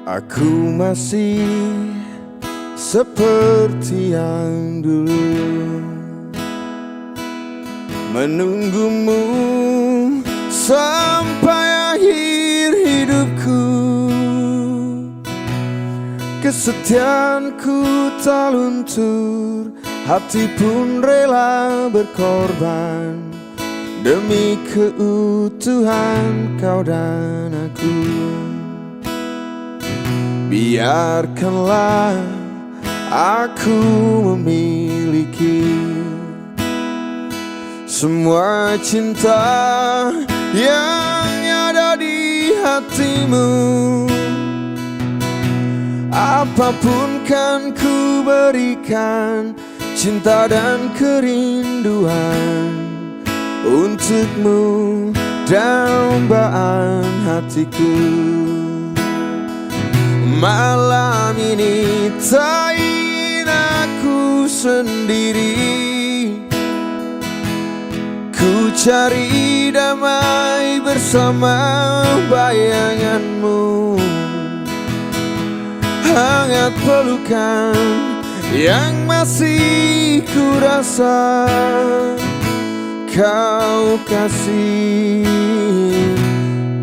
Aku masih seperti yang dulu, menunggumu sampai akhir hidupku. Kesetiaanku tak luntur, hati pun rela berkorban demi keutuhan kau dan aku. Biarkanlah aku memiliki semua cinta yang ada di hatimu. Apapun kan ku berikan, cinta dan kerinduan untukmu, dambaan hatiku. Malam ini tak ingin aku sendiri, ku cari damai bersama bayanganmu. Hangat pelukan yang masih ku rasa, kau kasih,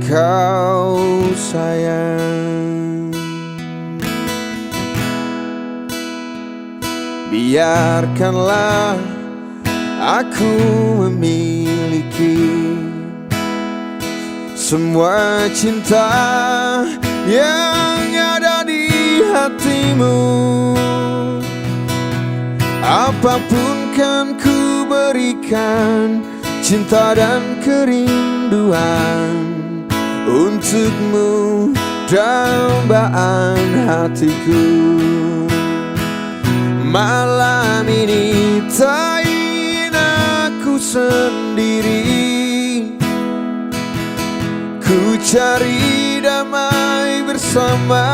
kau sayang. Biarkanlah aku memiliki semua cinta yang ada di hatimu. Apapun kan ku berikan, cinta dan kerinduan untukmu, dambaan hatiku. Malam ini tak ingin aku sendiri, ku cari damai bersama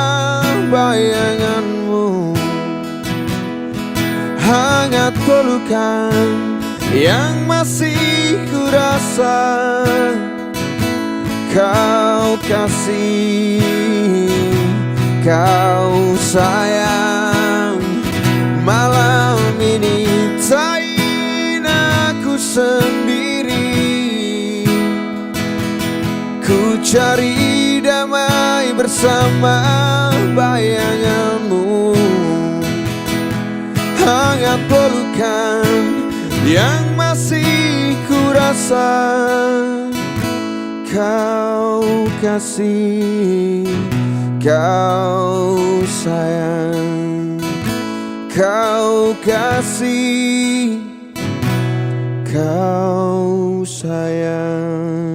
bayanganmu. Hangat pelukan yang masih ku rasa, kau kasih, kau sayang. Malam ini tak ingin aku sendiri, ku cari damai bersama bayanganmu. Hangat pelukan yang masih ku rasa, kau kasih, kau sayang. Kau kasih, kau sayang.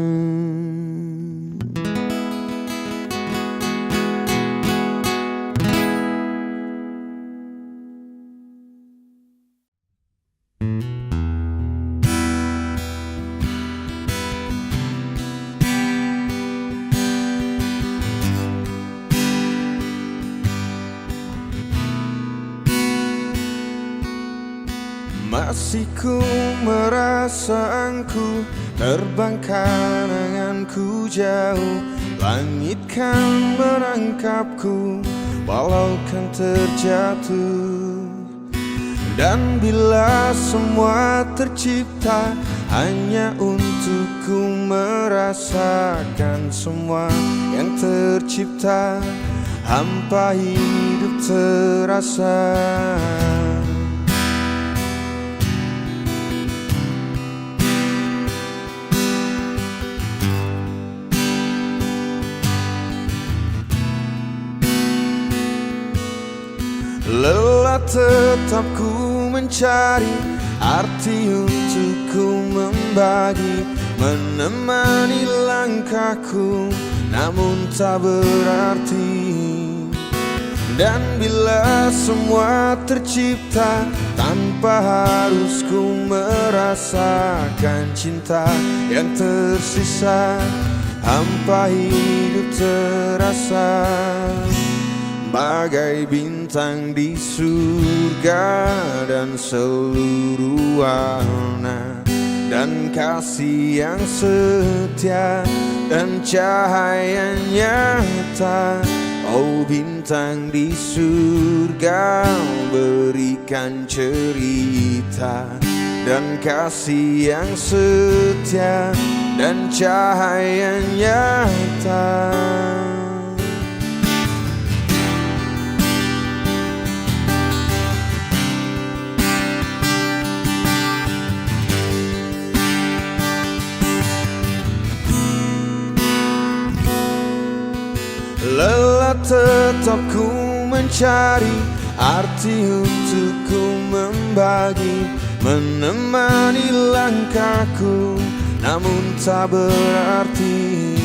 Masih ku merasa engkau terbang kenanganku jauh. Langit kan menangkapku walau kan terjatuh. Dan bila semua tercipta hanya untukku merasakan semua yang tercipta, hampa hidup terasa. Lelah tetap ku mencari arti untuk ku membagi, menemani langkahku namun tak berarti. Dan bila semua tercipta tanpa harus ku merasakan cinta yang tersisa, hampa hidup terasa. Bagai bintang di surga dan seluruh warna, dan kasih yang setia dan cahaya nyata. Oh bintang di surga, berikan cerita dan kasih yang setia dan cahaya nyata. Lelah tetap ku mencari arti untuk ku membagi, menemani langkahku namun tak berarti.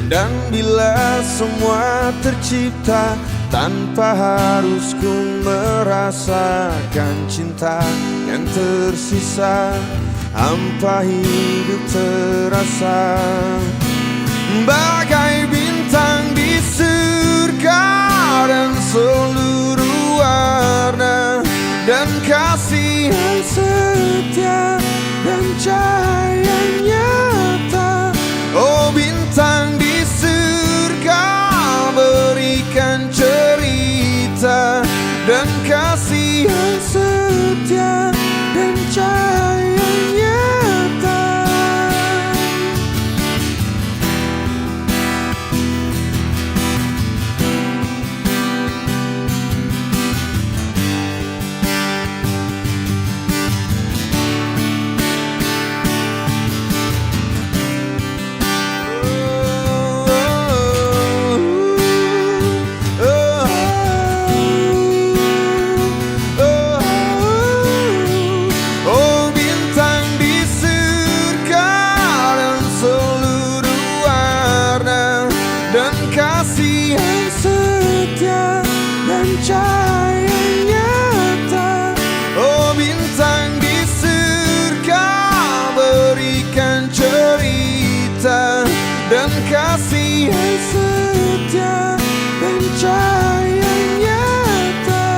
Dan bila semua tercipta tanpa harus ku merasakan cinta yang tersisa, hampa hidup terasa bagai bintang di surga dan seluruh warna dan kasih yang setia dan cahaya nyata. Oh bintang di surga, berikan cerita dan kasih yang setia dan cahaya nyata. Kasih yang setia dan cahaya nyata. Oh bintang di surga, berikan cerita dan kasih yang setia dan cahaya nyata.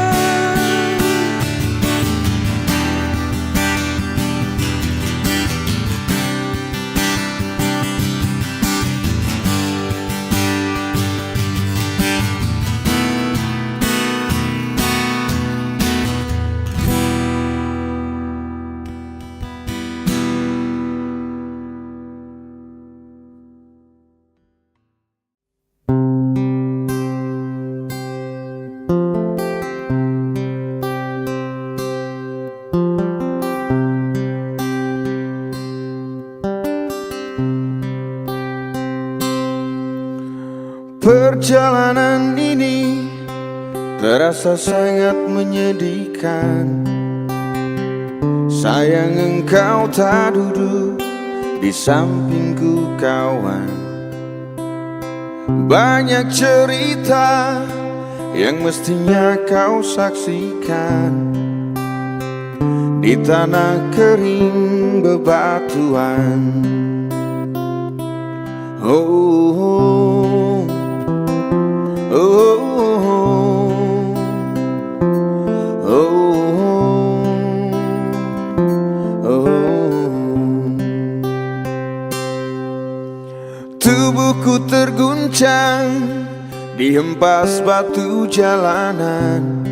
Perjalanan ini terasa sangat menyedihkan. Sayang engkau tak duduk di sampingku kawan. Banyak cerita yang mestinya kau saksikan di tanah kering bebatuan. Oh, oh, oh, oh. Tubuhku terguncang dihempas batu jalanan.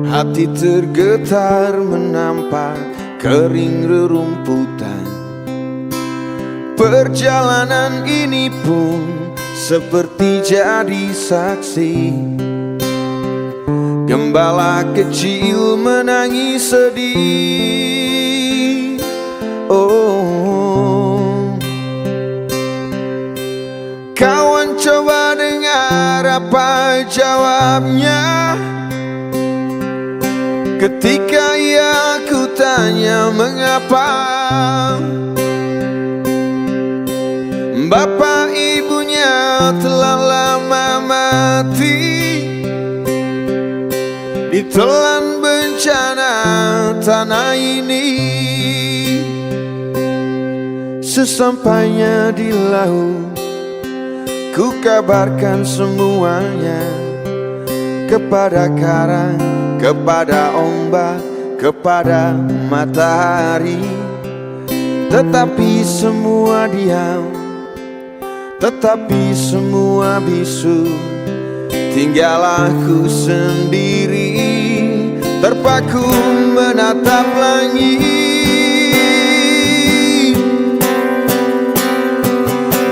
Hati tergetar menampak kering rerumputan. Perjalanan ini pun seperti jadi saksi. Gembala kecil menangis sedih. Oh, kawan coba dengar apa jawabnya ketika ia kutanya mengapa. Bapak ibunya telah lama mati ditelan bencana tanah ini. Sesampainya di laut, ku kabarkan semuanya kepada karang, kepada ombak, kepada matahari. Tetapi semua diam, tetapi semua bisu. Tinggal aku sendiri, terpaku menatap langit.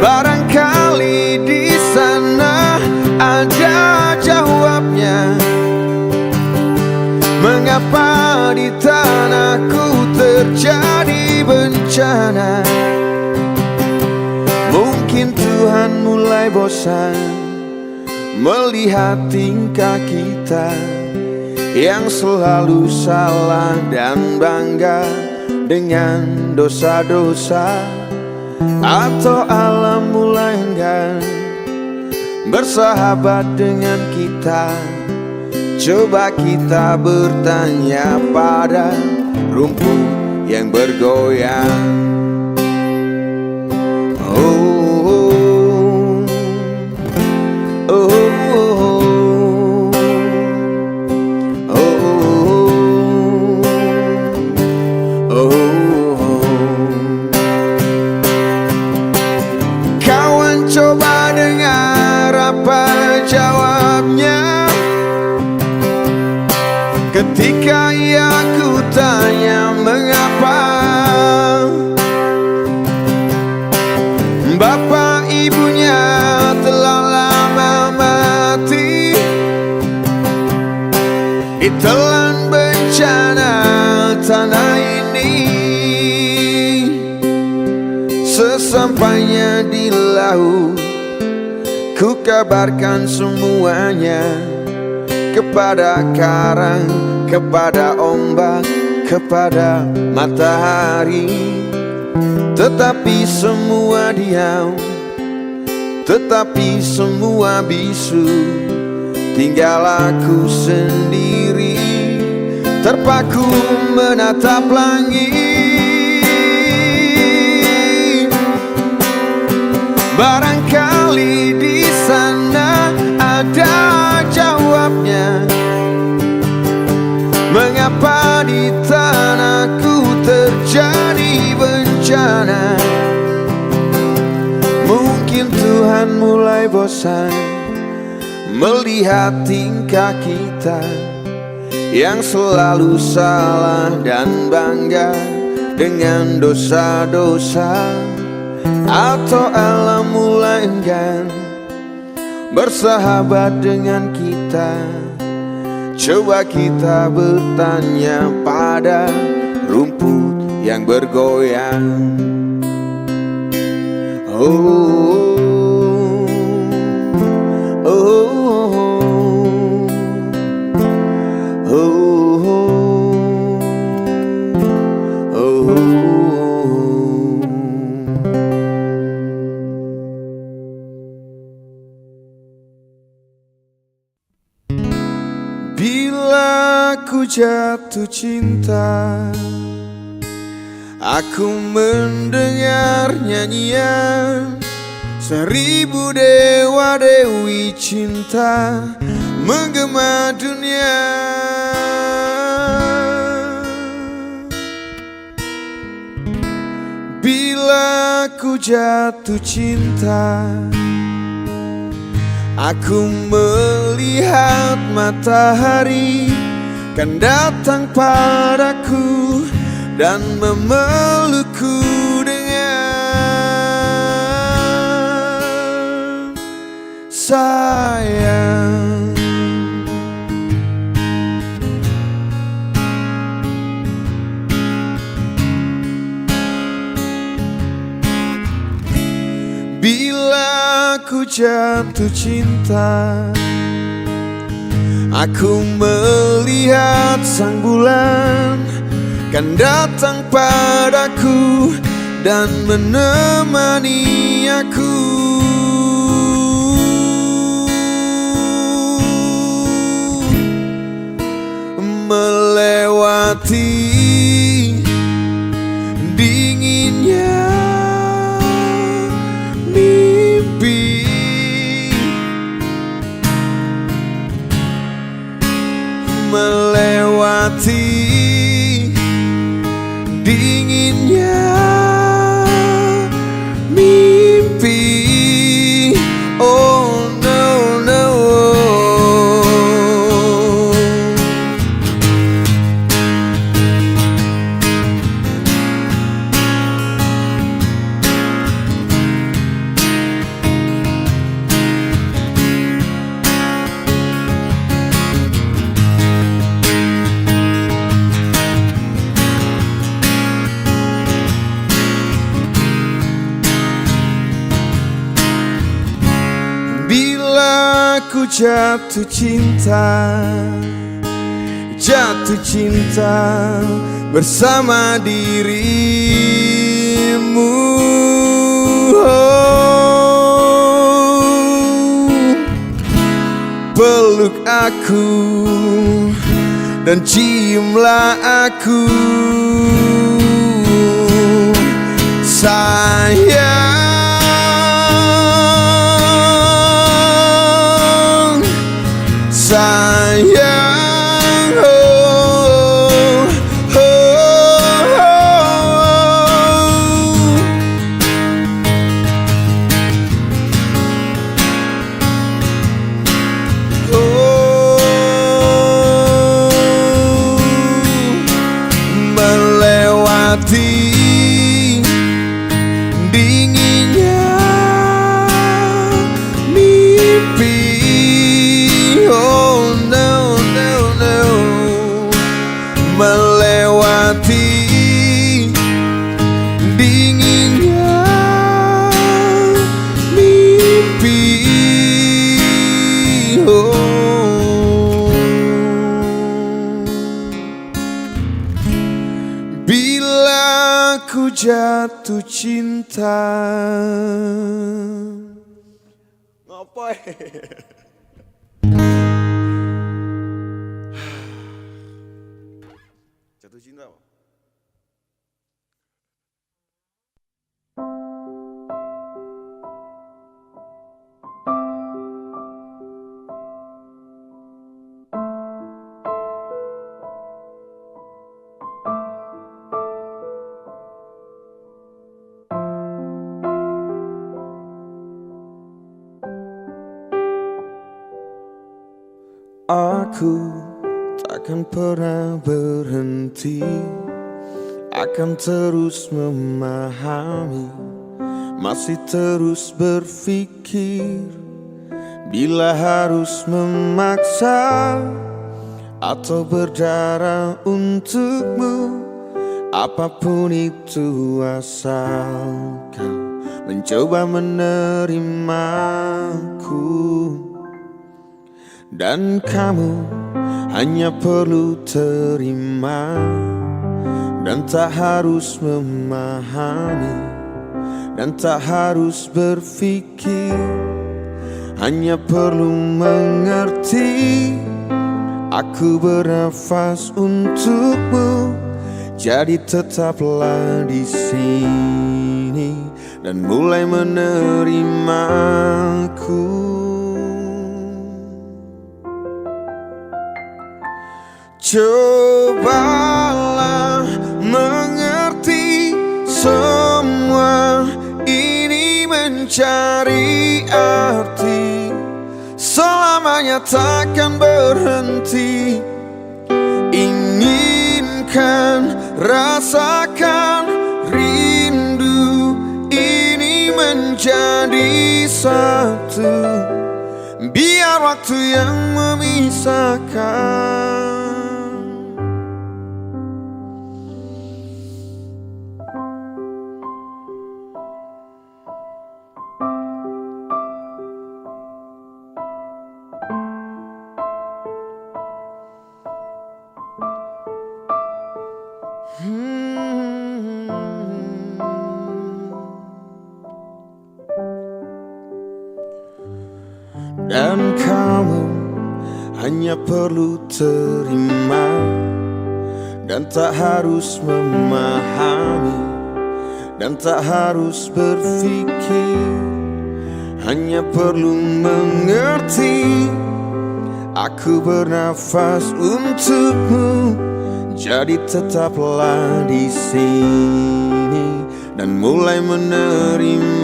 Barangkali di sana ada jawabnya, mengapa di tanahku terjadi bencana. Mungkin Tuhan mulai bosan melihat tingkah kita yang selalu salah dan bangga dengan dosa-dosa. Atau alam mulai enggan bersahabat dengan kita. Coba kita bertanya pada rumput yang bergoyang. Kawan, coba dengar apa jawabnya ketika ia ku tanya mengapa. Bapak ibunya telah lama mati, ditelan bencana tanah ini. Sesampainya di laut, ku kabarkan semuanya kepada karang, kepada ombak, kepada matahari. Tetapi semua diam, tetapi semua bisu. Tinggal aku sendiri, terpaku menatap langit. Barangkali di sana ada jawabnya, mengapa di tanahku terjadi bencana. Mungkin Tuhan mulai bosan melihat tingkah kita yang selalu salah dan bangga dengan dosa-dosa. Atau alam mulai enggan bersahabat dengan kita. Coba kita bertanya pada rumput yang bergoyang. Oh, oh, oh, oh, oh, oh. Bila ku jatuh cinta, aku mendengar nyanyian 1000 dewa dewi cinta menggema dunia. Bila ku jatuh cinta, aku melihat matahari kan datang padaku dan memelukku dengan sayang. Bila ku jatuh cinta, aku melihat sang bulan kan datang padaku dan menemani aku. Melewati dinginnya mimpi, melewati dinginnya mimpi. ku jatuh cinta, jatuh cinta bersama dirimu. Peluk aku dan ciumlah aku, sayang, sayang, oh, oh, oh, oh. Melewati dinginnya mimpi, oh no, no, no. Melewati dinginnya mimpi, oh. Bila ku jatuh cinta. Ngapain? Jatuh cinta apa? Aku takkan pernah berhenti, akan terus memahami, masih terus berpikir. Bila harus memaksa atau berdarah untukmu, apapun itu asal kau mencoba menerimaku. Dan kamu hanya perlu terima, dan tak harus memahami, dan tak harus berpikir. Hanya perlu mengerti, aku bernafas untukmu. Jadi tetaplah di sini dan mulai menerimaku. Cobalah mengerti, semua ini mencari arti, selamanya takkan berhenti. Inginkan, rasakan, rindu ini menjadi satu. Biar waktu yang memisahkan. Dan kamu hanya perlu terima, dan tak harus memahami, dan tak harus berpikir. Hanya perlu mengerti, aku bernafas untukmu. Jadi tetaplah di sini dan mulai menerimaku.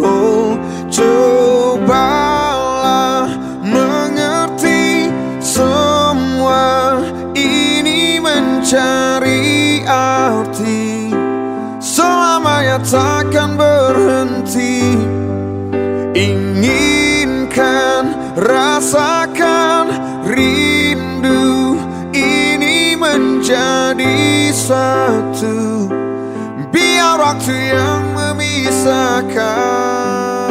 Oh, cobalah mengerti, semua ini mencari arti, selamanya takkan berhenti. Inginkan, rasakan, rindu ini menjadi satu. Biar waktu yang memisahkan.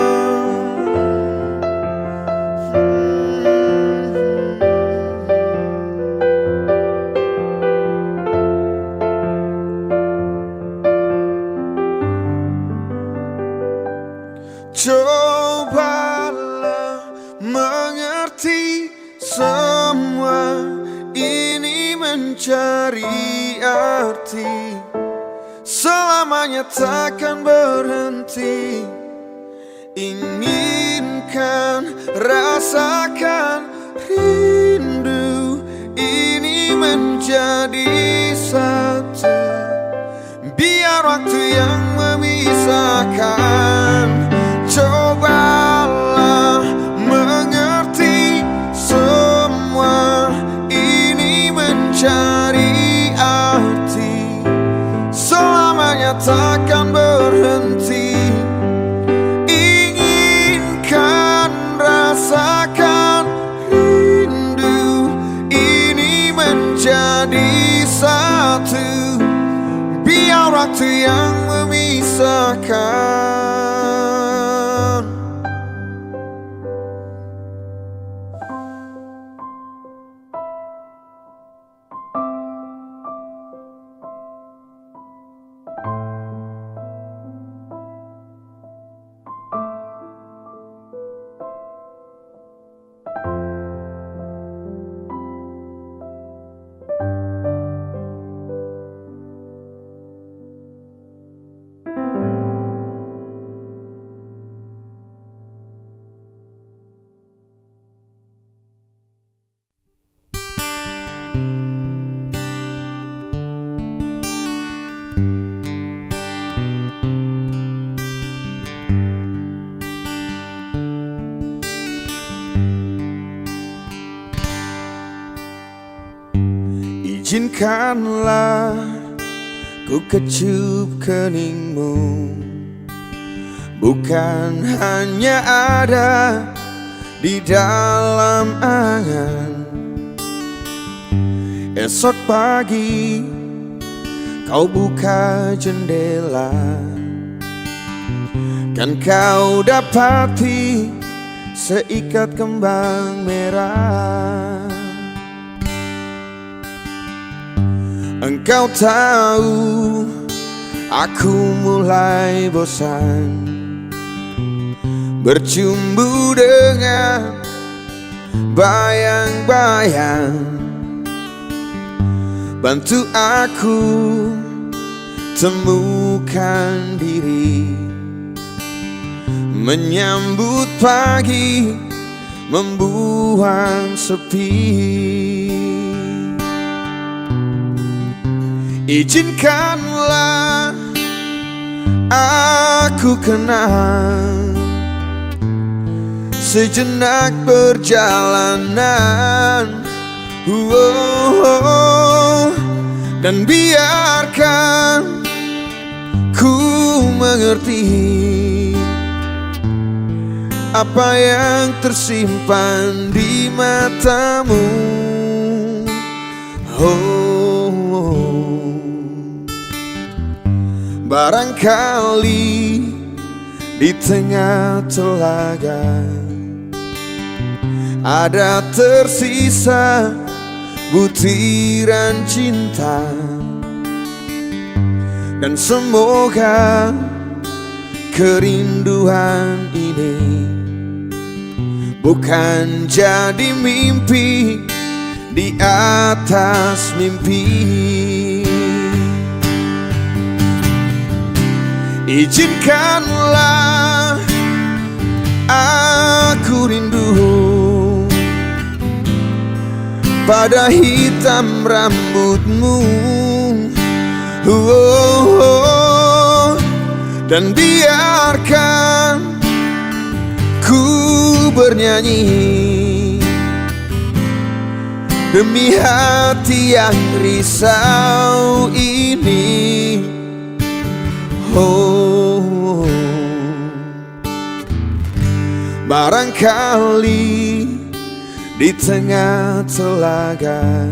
Cobalah mengerti semua ini mencari arti, selamanya takkan berhenti. Inginkan, rasakan rindu ini menjadi satu. Biar waktu yang memisahkan, cobalah mengerti semua ini mencari arti, selamanya takkan berhenti. Inginkan, rasakan rindu ini menjadi satu. Biar waktu yang memisahkan. Izinkanlah ku kecup keningmu, bukan hanya ada di dalam angan. Esok pagi kau buka jendela, kan kau dapati seikat kembang merah. Engkau tahu aku mulai bosan bercumbu dengan bayang-bayang. Bantu aku temukan diri, menyambut pagi, membuang sepi. Izinkanlah aku kenal sejenak perjalanan, dan biarkan ku mengerti apa yang tersimpan di matamu. Barangkali di tengah telaga ada tersisa butiran cinta, dan semoga kerinduan ini bukan jadi mimpi di atas mimpi. Izinkanlah aku rindu pada hitam rambutmu, dan biarkan ku bernyanyi demi hati yang risau ini. Barangkali di tengah telaga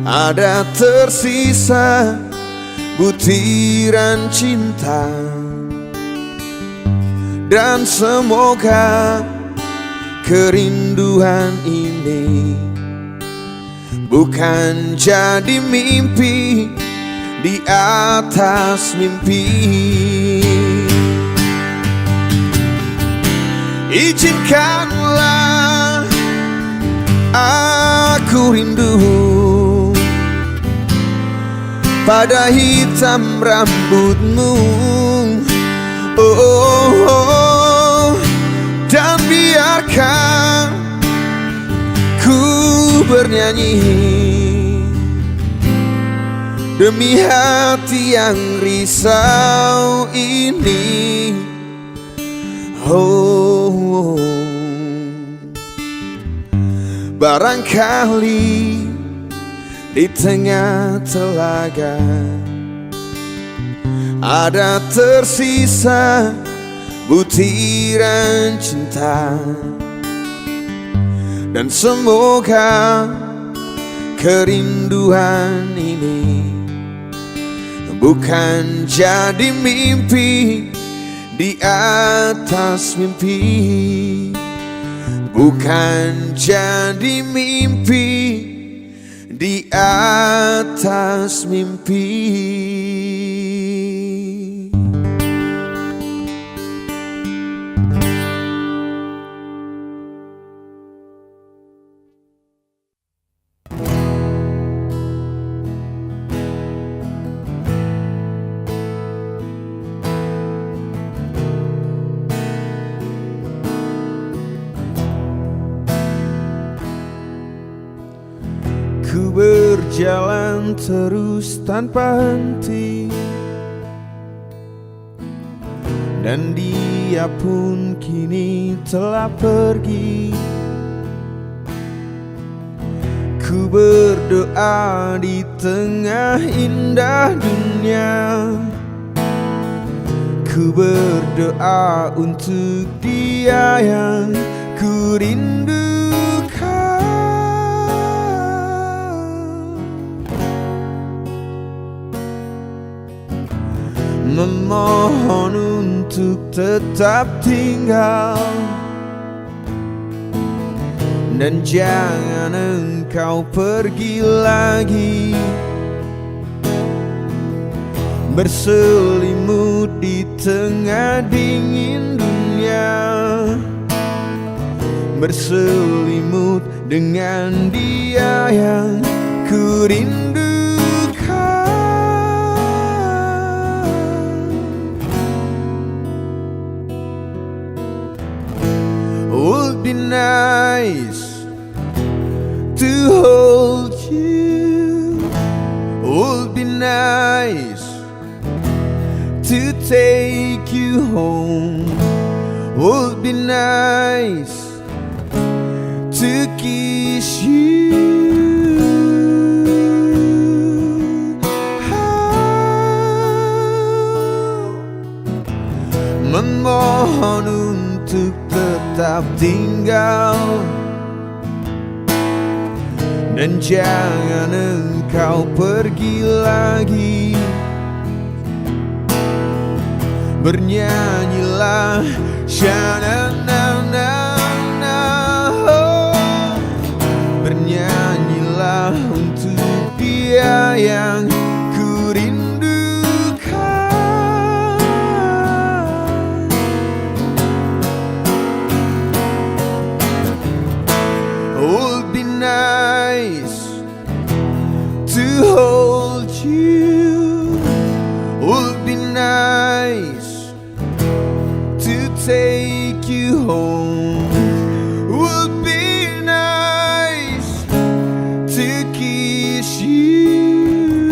ada tersisa butiran cinta, dan semoga kerinduan ini bukan jadi mimpi di atas mimpi. Izinkanlah aku rindu pada hitam rambutmu, oh, oh, oh. Dan biarkan ku bernyanyi demi hati yang risau ini, oh. Barangkali di tengah telaga ada tersisa butiran cinta, dan semoga kerinduan ini bukan jadi mimpi di atas mimpi, bukan jadi mimpi di atas mimpi. Ku berjalan terus tanpa henti, dan dia pun kini telah pergi. Ku berdoa di tengah indah dunia, ku berdoa untuk dia yang ku rindukan. Memohon untuk tetap tinggal, dan jangan engkau pergi lagi, berselimut di tengah dingin dunia, berselimut dengan dia yang ku rindukan. Would be nice to hold you, would be nice to take you home, would be nice to kiss you. Memohon untuk tetap tinggal, dan jangan engkau pergi lagi, bernyanyilah sha-na-na-na-na, oh. Bernyanyilah untuk dia yang ku rindukan. Would be nice to hold you, would be nice to take you home, would be nice to kiss you.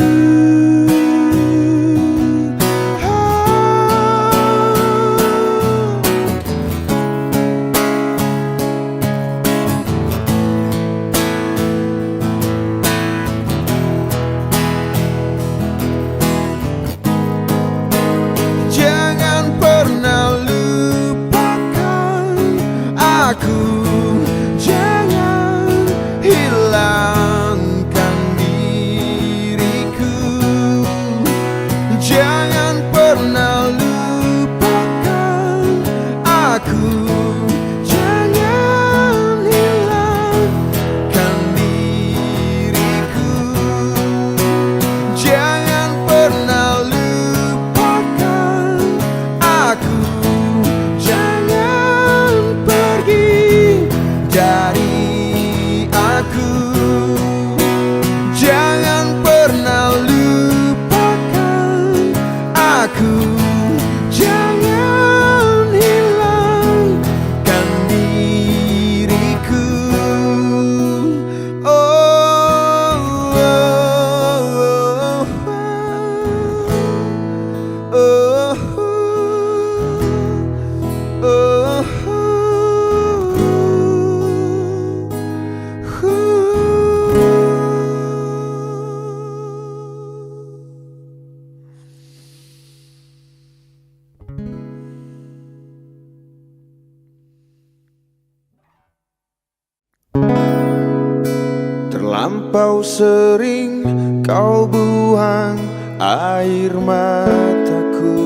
Terlampau sering kau buang air mataku.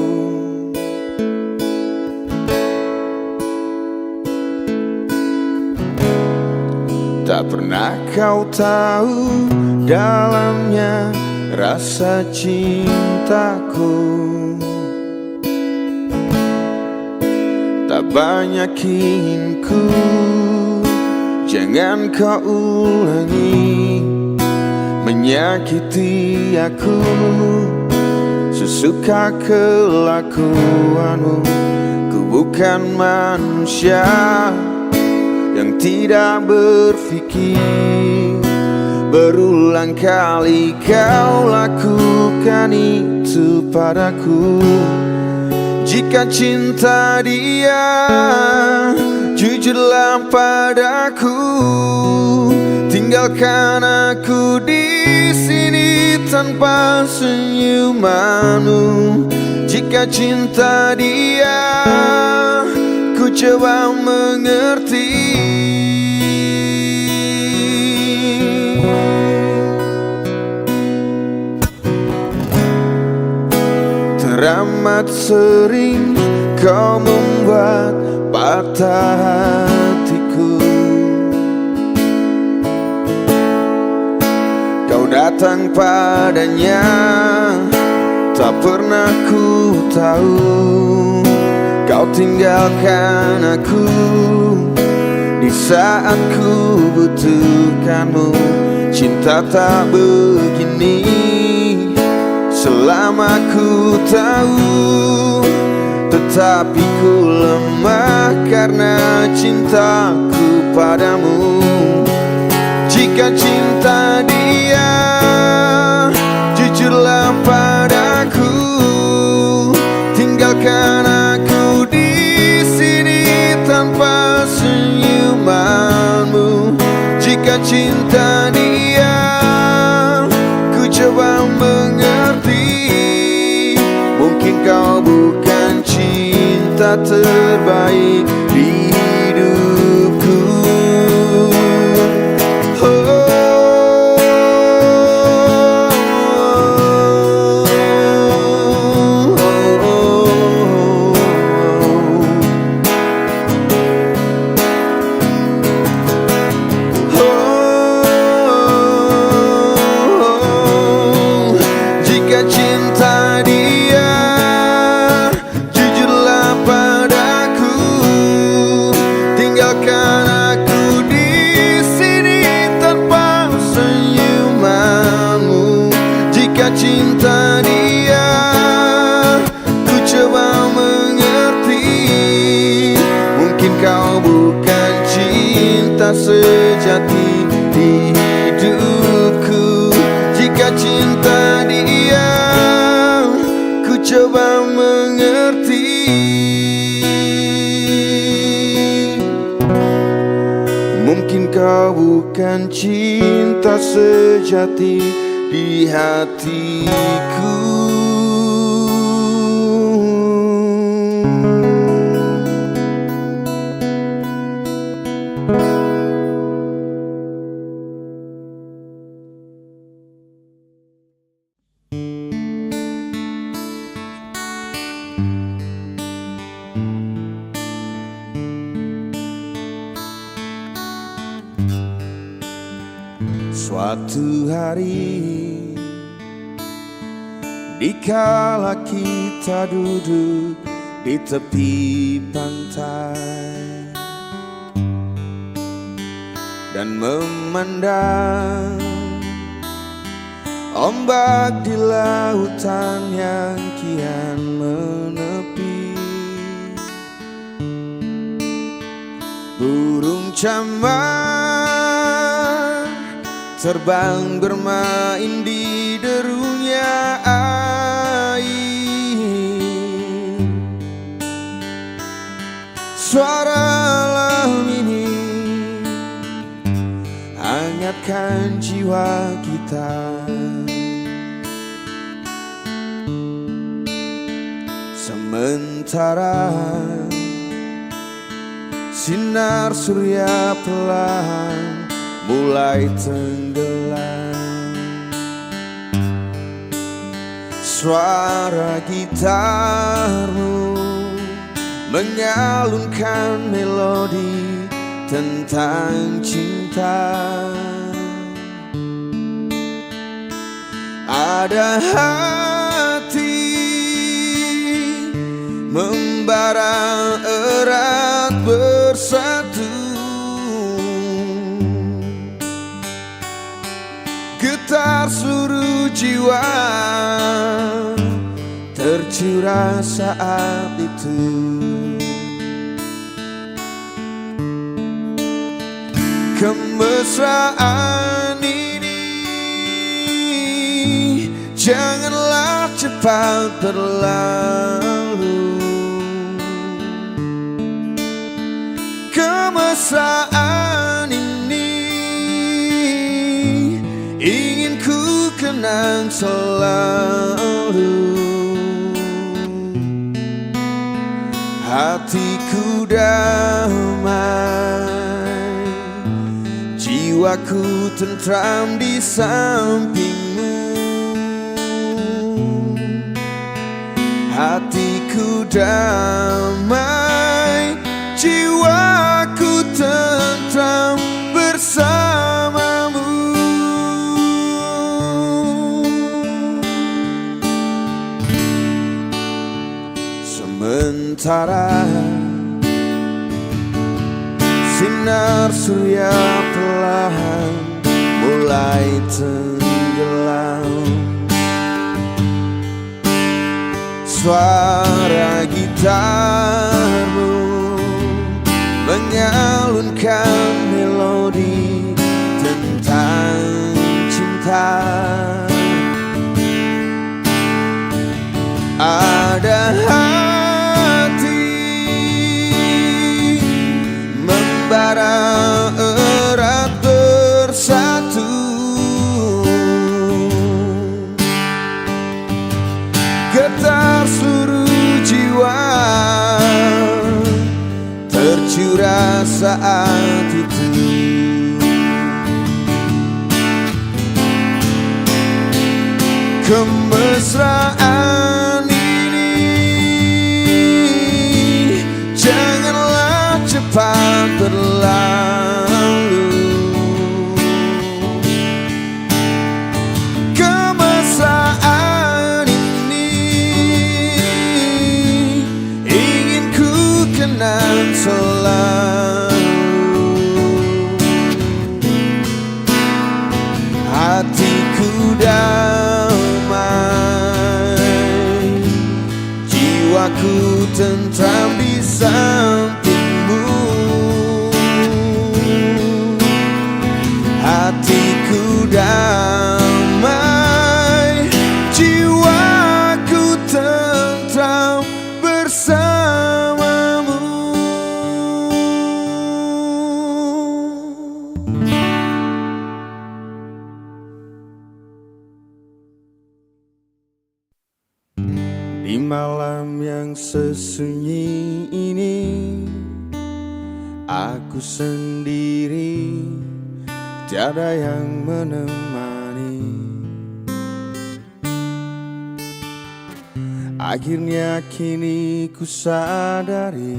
Tak pernah kau tahu dalamnya rasa cintaku. Tak banyak ingin ku, jangan kau ulangi menyakiti aku. Sesuka kelakuanmu, ku bukan manusia yang tidak berpikir. Berulang kali kau lakukan itu padaku. Jika cinta dia, jujurlah padaku. Tinggalkan aku di sini tanpa senyumanmu. Jika cinta dia, ku coba mengerti. Teramat sering kau membuat patah hatiku. Kau datang padanya, tak pernah ku tahu. Kau tinggalkan aku di saat ku butuhkanmu. Cinta tak begini selama ku tahu, tetapi ku lemah karena cintaku padamu. Jika cinta dia, jujurlah padaku. Tinggalkan aku di sini tanpa senyumanmu. Jika cinta dia, ku coba mengerti. Mungkin kau bukan cinta terbaik di hidupku. Cinta dia, ku coba mengerti. Mungkin kau bukan cinta sejati di hidupku. Jika cinta dia, ku coba mengerti. Mungkin kau bukan cinta sejati di hatiku. Suatu hari, dikala kita duduk di tepi pantai dan memandang ombak di lautan yang kian menepi, burung camar terbang bermain di derunya air. Suara alam ini hangatkan jiwa kita. Sementara sinar surya pelan mulai tenggelam. Suara gitarmu menyalunkan melodi tentang cinta. Ada hati membara erat bersatu, getar seluruh jiwa tercurah saat itu. Kemesraan ini janganlah cepat berlalu. Kemesraan ini ingin ku kenang selalu. Hatiku damai, jiwaku tentram di sampingmu. Hatiku damai, jiwaku tentram bersamamu. Sementara sinar surya perlahan mulai tenggelam, suara gitarmu menyalunkan melodi tentang cinta. Ada hati membara erat bersatu, getar seluruh jiwa tercurah saat itu. Kemesraan ini janganlah cepat berlalu. Kemesraan ini ingin ku kenang selalu. Hatiku damai, jiwaku tentram di sampingmu. Hatiku damai, jiwaku tentram bersamamu. Di malam yang sesunyi ini, aku sendiri, tiada yang menemani. Akhirnya kini ku sadari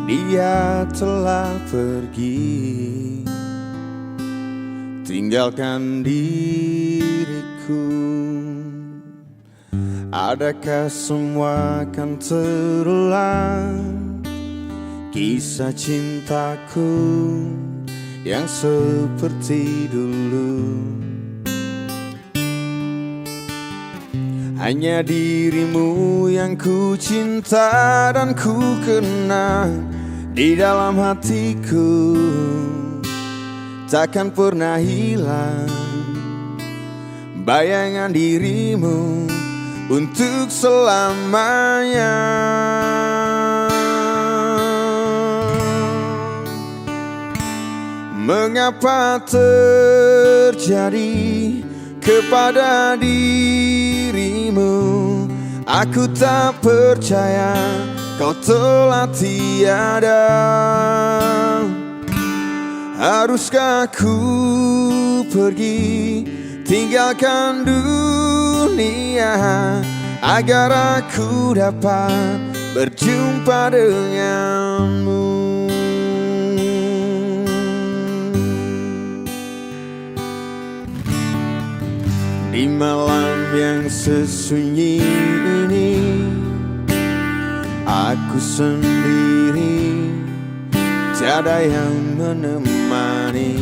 dia telah pergi, tinggalkan diriku. Adakah semua akan terulang, kisah cintaku yang seperti dulu? Hanya dirimu yang ku cinta dan ku kenang di dalam hatiku, takkan pernah hilang bayangan dirimu untuk selamanya. Mengapa terjadi kepada dirimu? Aku tak percaya kau telah tiada. Haruskah ku pergi tinggalkan dunia agar aku dapat berjumpa denganmu? Di malam yang sesunyi ini aku sendiri, tiada yang menemani.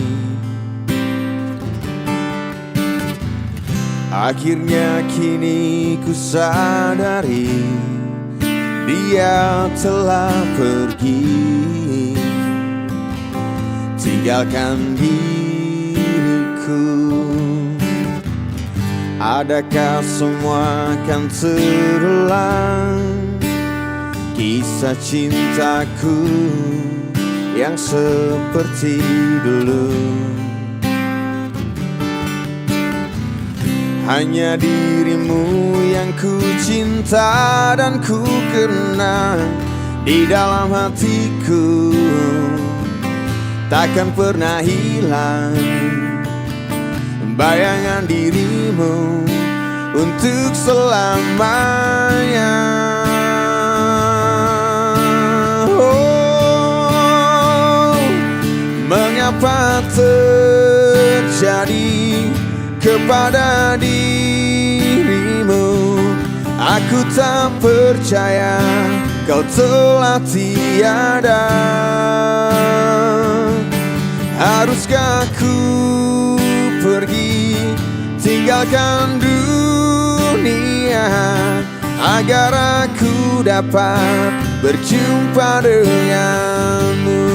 Akhirnya kini ku sadari dia telah pergi, tinggalkan diriku. Adakah semua akan terulang, kisah cintaku yang seperti dulu? Hanya dirimu yang ku cinta dan ku kenang di dalam hatiku, takkan pernah hilang bayangan dirimu untuk selamanya. Oh, mengapa terjadi kepada dirimu? Aku tak percaya kau telah tiada. Haruskah ku pergi tinggalkan dunia agar aku dapat berjumpa denganmu?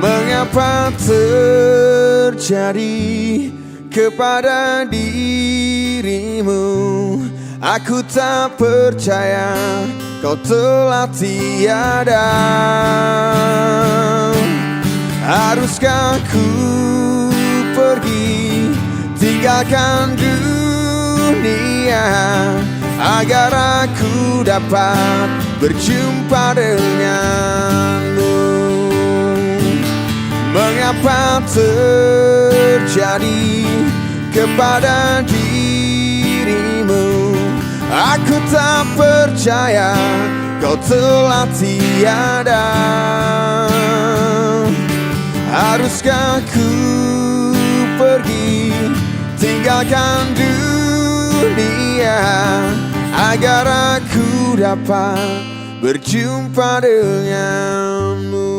Mengapa terjadi kepada dirimu? Aku tak percaya kau telah tiada. Haruskah ku pergi tinggalkan dunia agar aku dapat berjumpa denganmu? Mengapa terjadi kepada dirimu? Aku tak percaya kau telah tiada. Haruskah ku pergi tinggalkan dunia agar aku dapat berjumpa denganmu?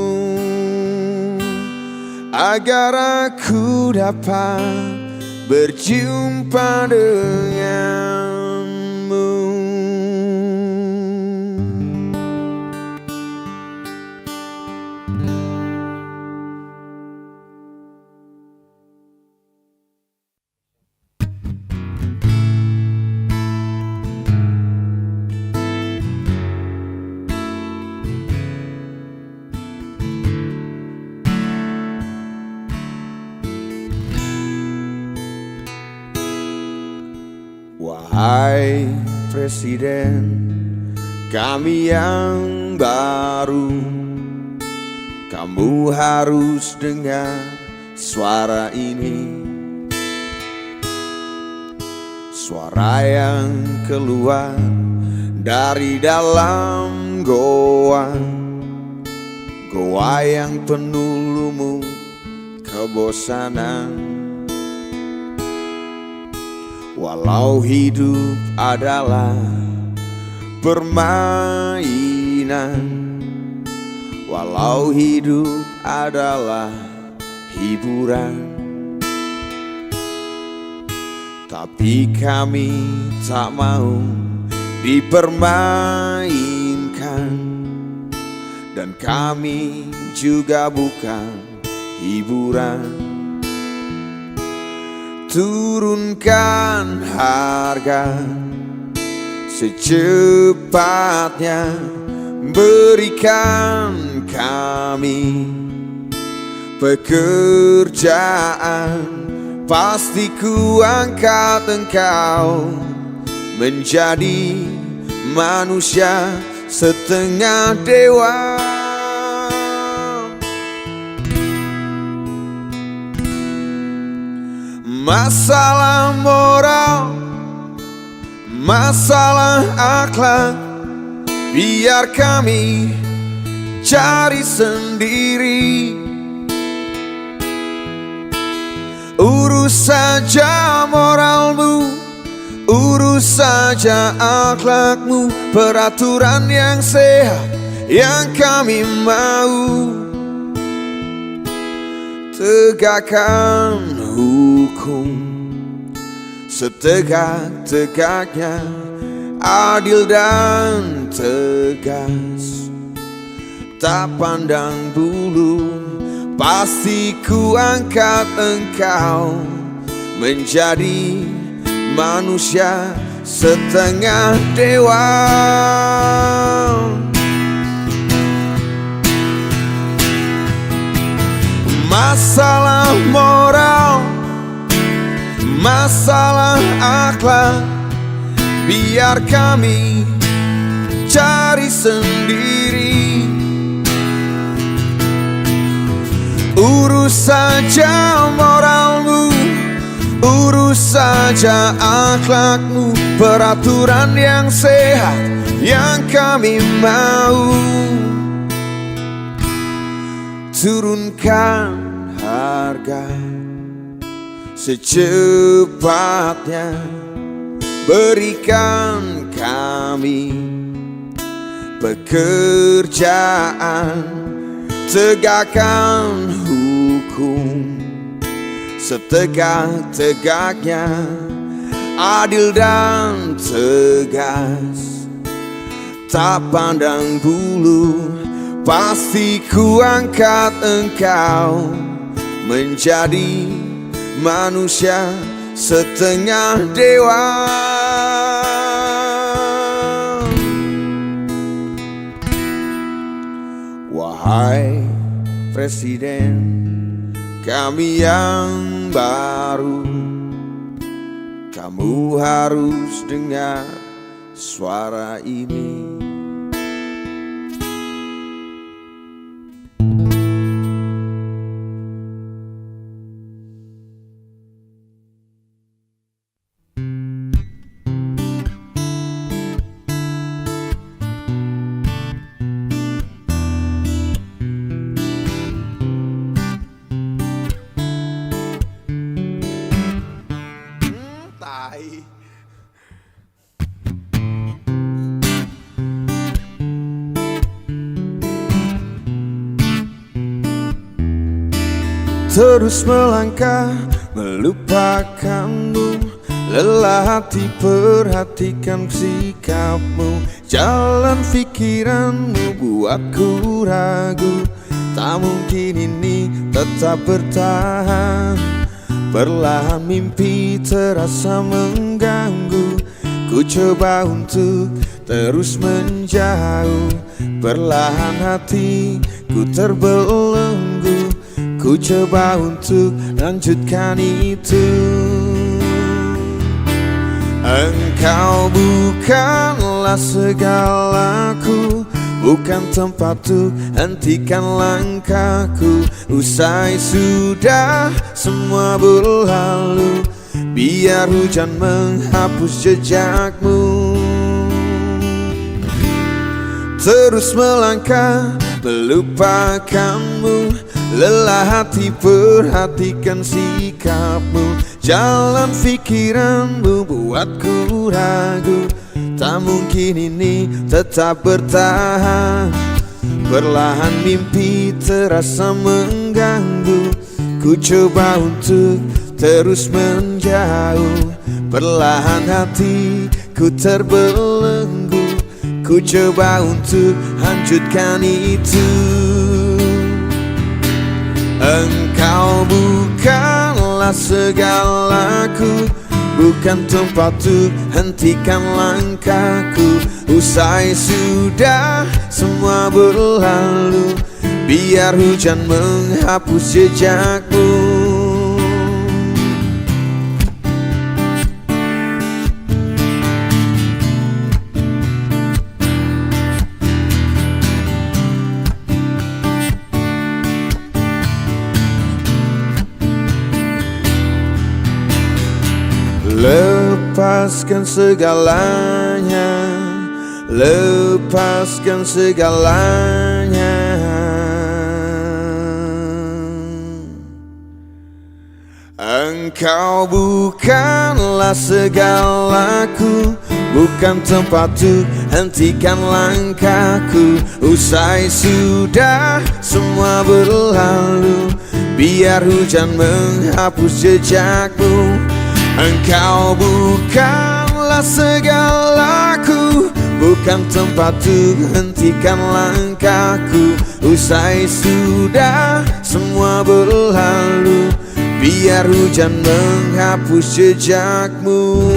Agar aku dapat berjumpa denganmu. Wahai Presiden kami yang baru, kamu harus dengar suara ini, suara yang keluar dari dalam goa, goa yang penuh lumut kebosanan. Walau hidup adalah permainan, walau hidup adalah hiburan, tapi kami tak mau dipermainkan, dan kami juga bukan hiburan. Turunkan harga secepatnya, berikan kami pekerjaan, pasti ku angkat engkau menjadi manusia setengah dewa. Masalah moral, masalah akhlak, biar kami cari sendiri. Urus saja moralmu, urus saja akhlakmu, peraturan yang sehat yang kami mau. Tegakkan hukum setegak-tegaknya, adil dan tegas, tak pandang bulu. Pasti ku angkat engkau menjadi manusia setengah dewa. Masalah moral, masalah akhlak, biar kami cari sendiri. Urus saja moralmu, urus saja akhlakmu, peraturan yang sehat yang kami mau. Turunkan harga secepatnya, berikan kami pekerjaan, tegakkan hukum setegak-tegaknya, adil dan tegas, tak pandang bulu. Pasti ku angkat engkau menjadi manusia setengah dewa. Wahai Presiden kami yang baru, kamu harus dengar suara ini. Terus melangkah melupakanmu, lelah hati perhatikan sikapmu, jalan pikiranmu buatku ragu. Tak mungkin ini tetap bertahan, perlahan mimpi terasa mengganggu. Ku coba untuk terus menjauh, perlahan hatiku terbelenggu. Ku coba untuk lanjutkan itu. Engkau bukanlah segalaku, bukan tempat untuk hentikan langkahku. Usai sudah semua berlalu, biar hujan menghapus jejakmu. Terus melangkah melupakanmu, lelah hati perhatikan sikapmu, jalan pikiranmu buatku ragu. Tak mungkin ini tetap bertahan, perlahan mimpi terasa mengganggu. Ku coba untuk terus menjauh, perlahan hatiku terbelenggu. Ku coba untuk lanjutkan itu. Engkau bukanlah segalaku, bukan tempat untuk hentikan langkahku. Usai sudah semua berlalu, biar hujan menghapus jejakmu. Lepaskan segalanya, lepaskan segalanya. Engkau bukanlah segalaku, bukan tempat untuk hentikan langkahku. Usai sudah semua berlalu, biar hujan menghapus jejakmu. Engkau bukanlah segalaku, bukan tempat untuk hentikan langkahku. Usai sudah semua berlalu, biar hujan menghapus jejakmu.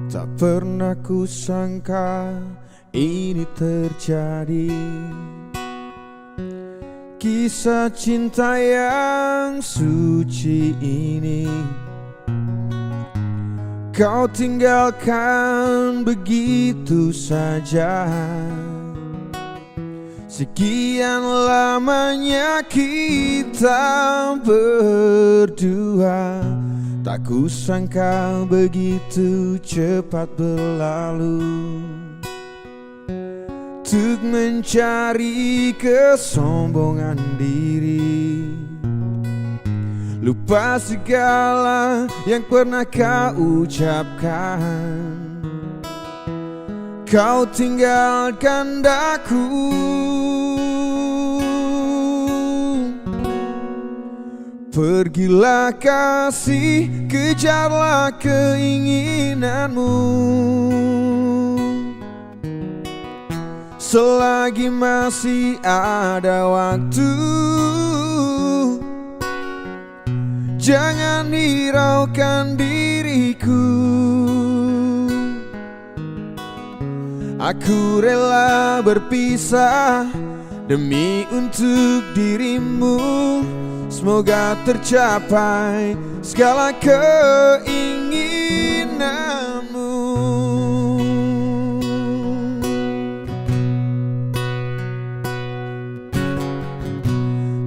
Tak pernah kusangka ini terjadi, kisah cinta yang suci ini. Kau tinggalkan begitu saja. Sekian lamanya kita berdua, tak kusangka begitu cepat berlalu. Untuk mencari kesombongan diri, lupa segala yang pernah kau ucapkan. Kau tinggalkan daku, pergilah kasih, kejarlah keinginanmu. Selagi masih ada waktu, jangan hiraukan diriku. Aku rela berpisah demi untuk dirimu. Semoga tercapai segala keinginanmu.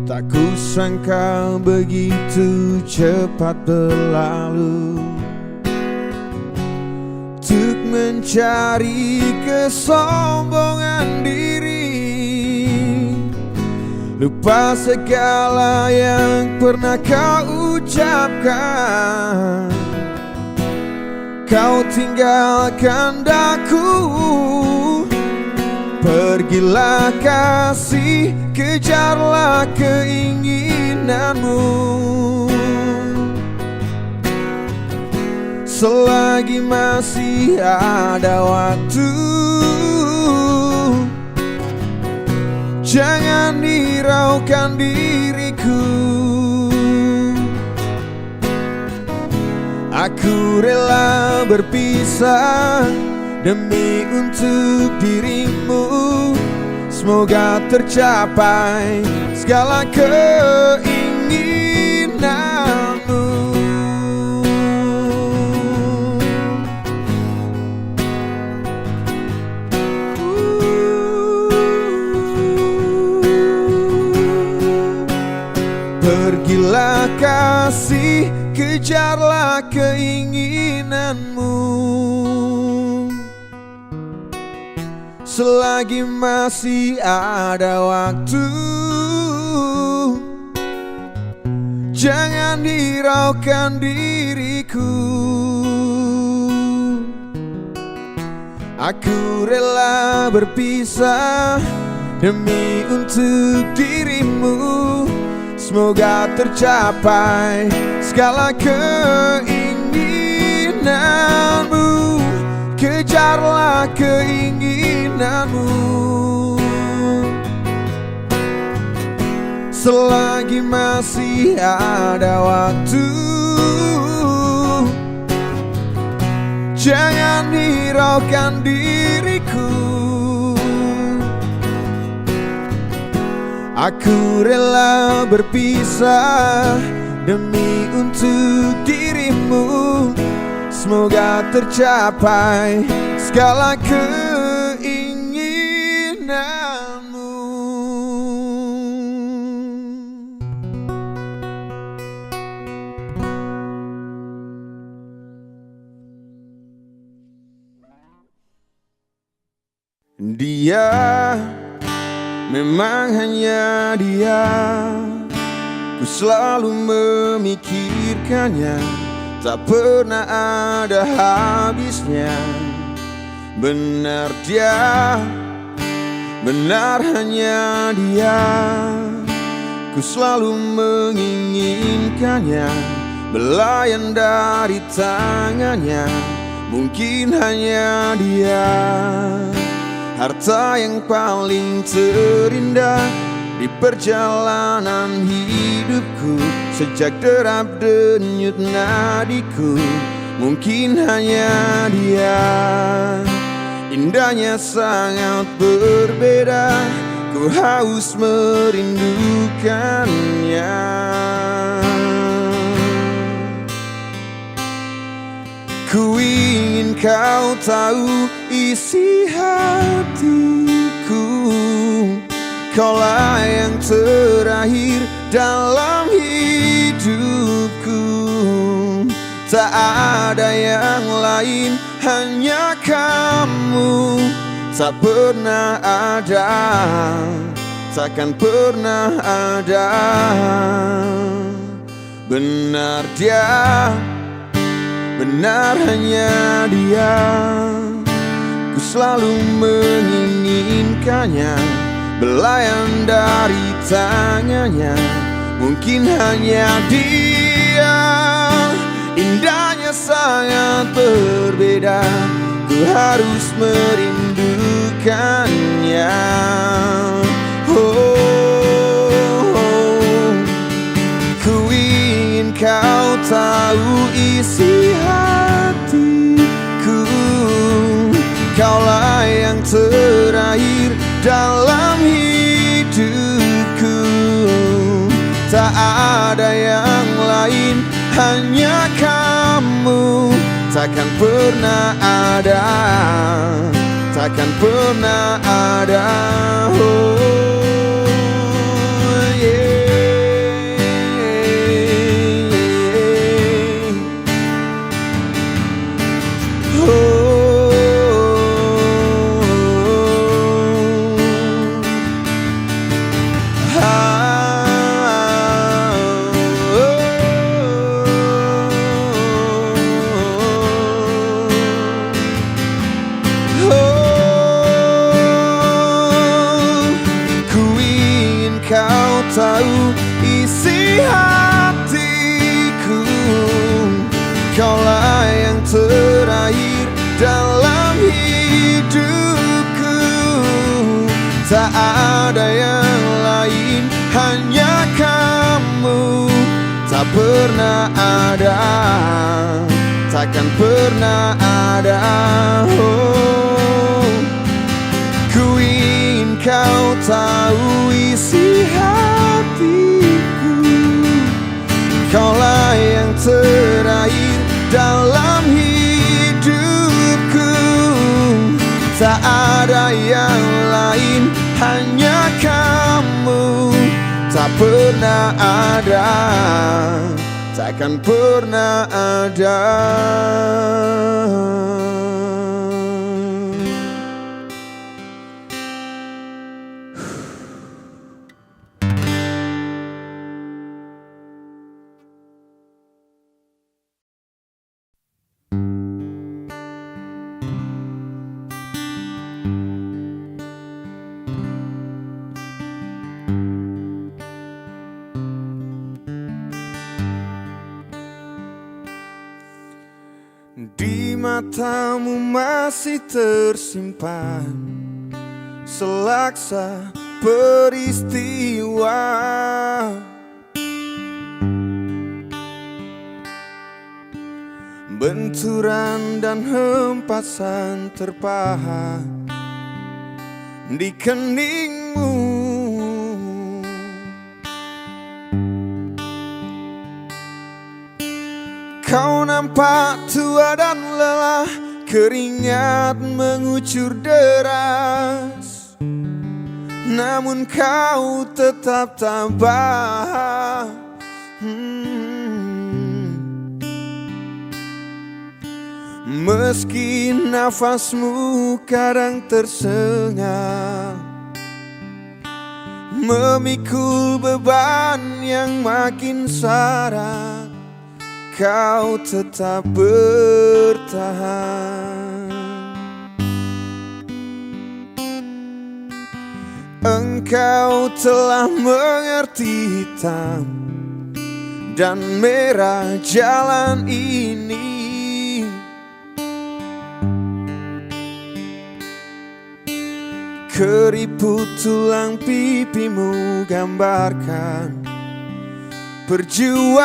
Tak kusangka begitu cepat berlalu. Untuk mencari kesombongan diri, lupa segala yang pernah kau ucapkan. Kau tinggalkan daku, pergilah kasih, kejarlah keinginanmu. Selagi masih ada waktu, jangan hiraukan diriku. Aku rela berpisah demi untuk dirimu. Semoga tercapai segala keinginanmu. Pergilah kasih, kejarlah keinginanmu. Selagi masih ada waktu, jangan hiraukan diriku. Aku rela berpisah demi untuk dirimu. Semoga tercapai segala keinginanmu. Kejarlah keinginanmu. selagi masih ada waktu. Jangan hiraukan diriku. Aku rela berpisah demi untuk dirimu. Semoga tercapai segala keinginanmu. Dia memang hanya dia, ku selalu memikirkannya, tak pernah ada habisnya. Benar dia, benar hanya dia, ku selalu menginginkannya, belayan dari tangannya. Mungkin hanya dia, harta yang paling terindah di perjalanan hidupku. Sejak derap denyut nadiku, mungkin hanya dia. Indahnya sangat berbeda, ku haus merindukannya. Ku ingin kau tahu isi hatiku, kaulah yang terakhir dalam hidupku. Tak ada yang lain, hanya kamu. Tak pernah ada, takkan pernah ada. Benar dia, benar hanya dia, ku selalu menginginkannya, belayan dari tangannya. Mungkin hanya dia, indahnya sangat berbeda, ku harus merindukannya. Ku ingin kau tahu isi hatiku, kaulah yang terakhir dalam hidupku. Tak ada yang lain, hanya kamu. Takkan pernah ada, takkan pernah ada. Kau tahu isi hatiku, kaulah yang terakhir dalam hidupku. Tak ada yang lain, hanya kamu. Tak pernah ada, takkan pernah ada. Ku ingin kau tahu isi hatiku, kaulah yang terakhir dalam hidupku. Tak ada yang lain, hanya kamu. Tak pernah ada, takkan pernah ada. Di matamu masih tersimpan selaksa peristiwa. Benturan dan hempasan terpahat di keningmu. Kau nampak tua dan lelah, keringat mengucur deras, namun kau tetap tabah. Meski nafasmu kadang tersengal, memikul beban yang makin syarat, kau tetap bertahan. Engkau telah mengerti hitam dan merah jalan ini. Keriput tulang pipimu gambarkan perjuangan.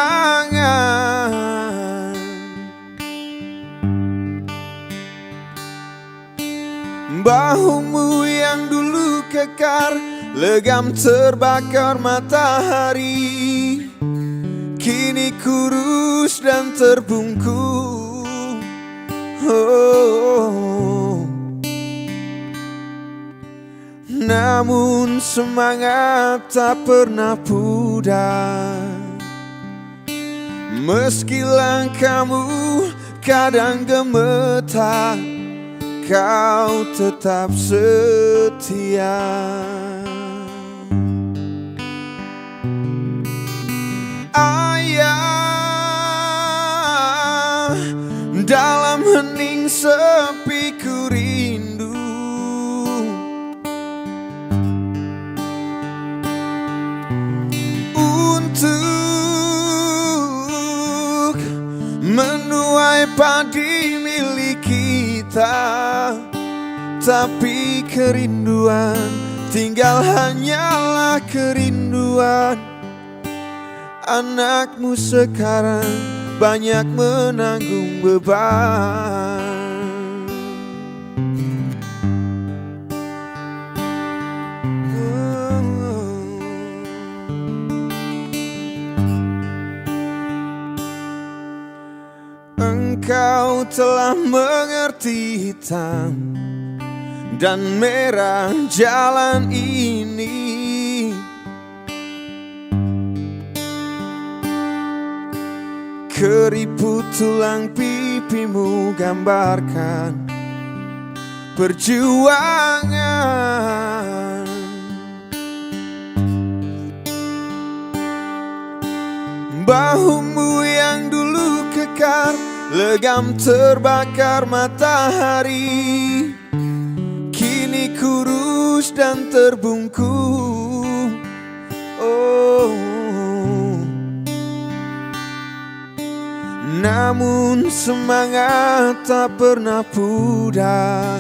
Bahumu yang dulu kekar, legam terbakar matahari, kini kurus dan terbungkuk. Namun semangat tak pernah pudar. Meski langkahmu kadang gemetar, kau tetap setia. Ayah, dalam hening sepi ku rindu. Untuk menuai padi milik kita, tapi kerinduan tinggal hanyalah kerinduan. Anakmu sekarang banyak menanggung beban. Engkau telah mengerti hitam dan merah jalan ini. Keriput tulang pipimu gambarkan perjuangan. Bahumu yang dulu kekar, legam terbakar matahari, kini kurus dan terbungkuk. Namun semangat tak pernah pudar.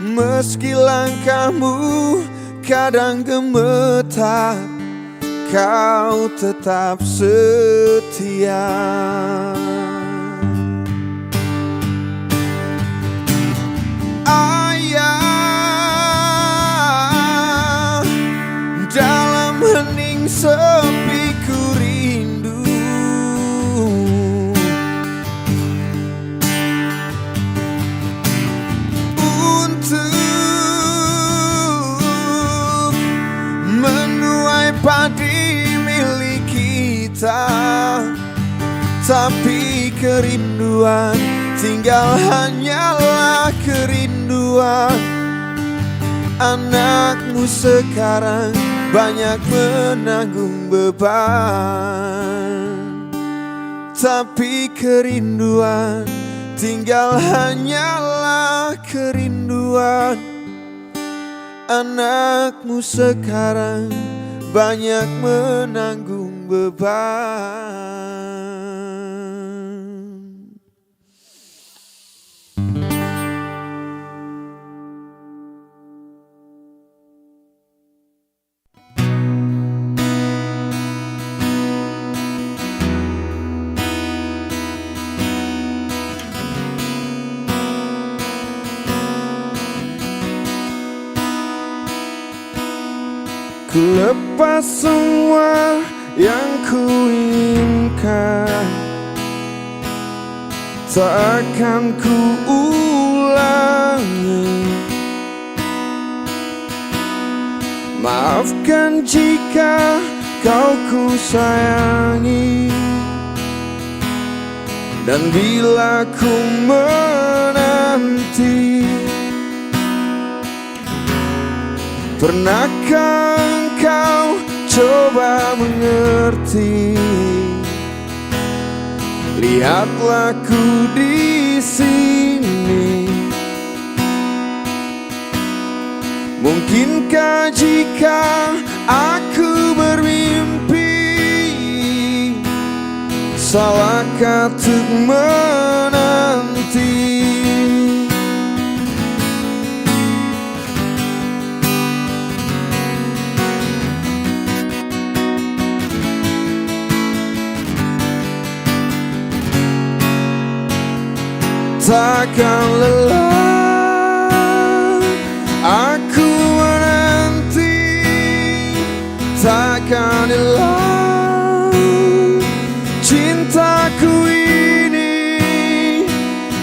Meski langkahmu kadang gemetar, kau tetap setia. Ayah, dalam hening sepi ku rindu. Untuk menuai padi milik kita, tapi kerinduan tinggal hanyalah kerinduan. Anakmu sekarang banyak menanggung beban, tapi kerinduan tinggal hanyalah kerinduan. Anakmu sekarang banyak menanggung beban. Ku lepas semua yang ku inginkan, tak akan ku ulangi. Maafkan jika kau ku sayangi, dan bila ku menanti, pernahkah engkau coba mengerti? Lihatlah ku di sini. Mungkinkah jika aku bermimpi, salahkah untuk menanti? Takkan lelah aku menanti, takkan hilang cintaku ini,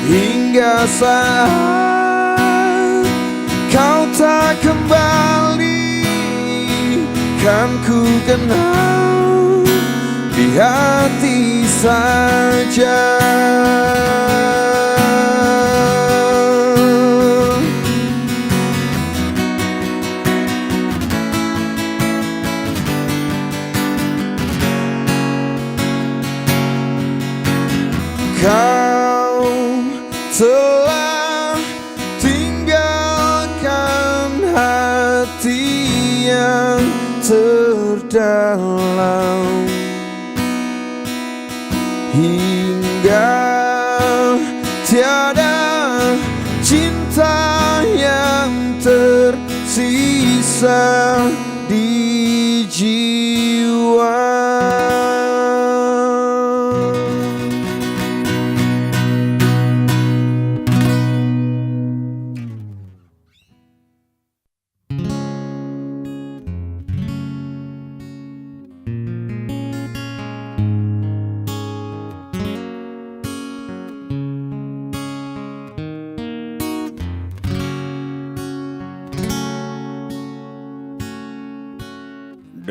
hingga saat kau tak kembali, kan ku kenal di hati saja. Kau telah tinggalkan hati yang terdalam, hingga tiada cinta yang tersisa di jiwa.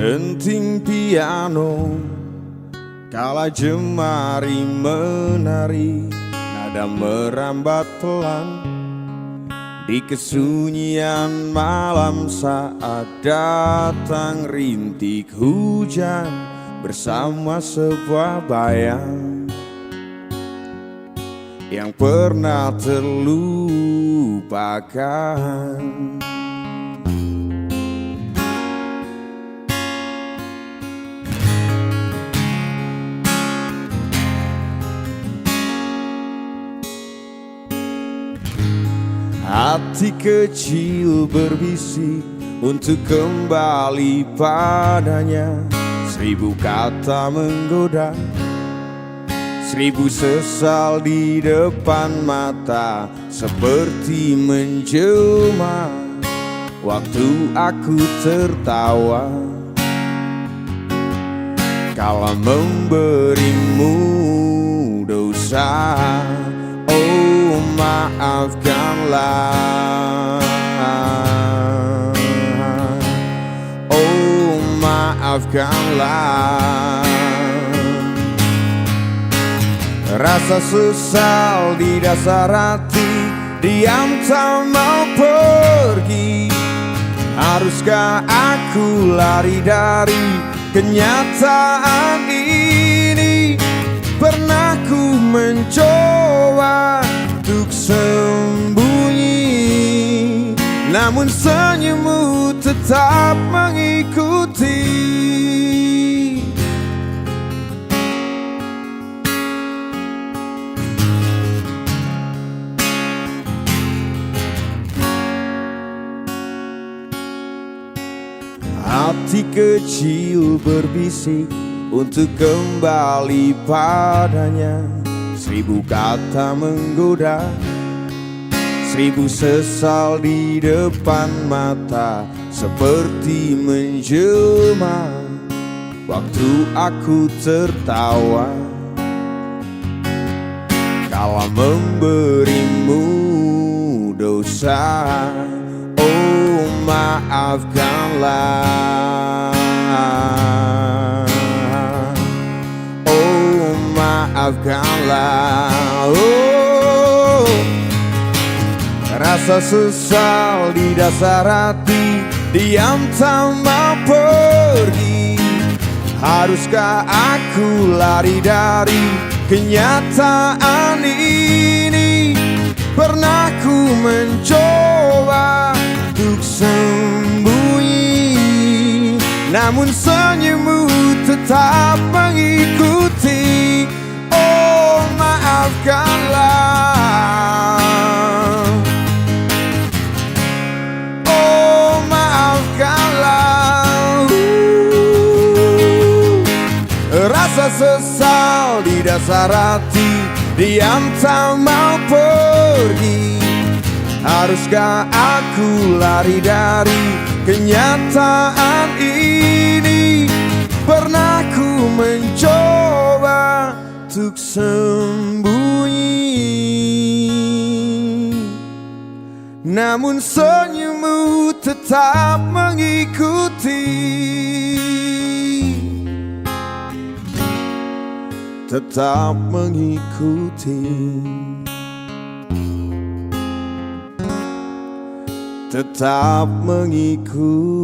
Denting piano kala jemari menari, nada merambat pelan di kesunyian malam saat datang rintik hujan bersama sebuah bayang yang pernah terlupakan. Hati kecil berbisik untuk kembali padanya. 1000 kata menggoda, 1000 sesal di depan mata, seperti menjelma waktu aku tertawa kala memberimu dosa. Oh, maafkanlah, oh maafkanlah. Rasa sesal di dasar hati, diam tak mau pergi. Haruskah aku lari dari kenyataan ini? Pernah ku mencoba untuk sembunyi, namun senyummu tetap mengikuti. Hati kecil berbisik untuk kembali padanya. 1000 kata menggoda, 1000 sesal di depan mata seperti menjelma waktu aku tertawa kala memberimu dosa. Oh maafkanlah, oh maafkanlah. Oh, rasa sesal di dasar hati diam tak mau pergi. Haruskah aku lari dari kenyataan ini? Pernah ku mencoba untuk sembunyi, namun senyummu tetap mengikuti. Oh maafkanlah, oh maafkanlah. Rasa sesal di dasar hati diam tak mau pergi. Haruskah aku lari dari kenyataan ini? Pernah ku mencoba untuk sembunyi, namun senyummu tetap mengikuti. Tetap mengikuti, tetap mengikuti.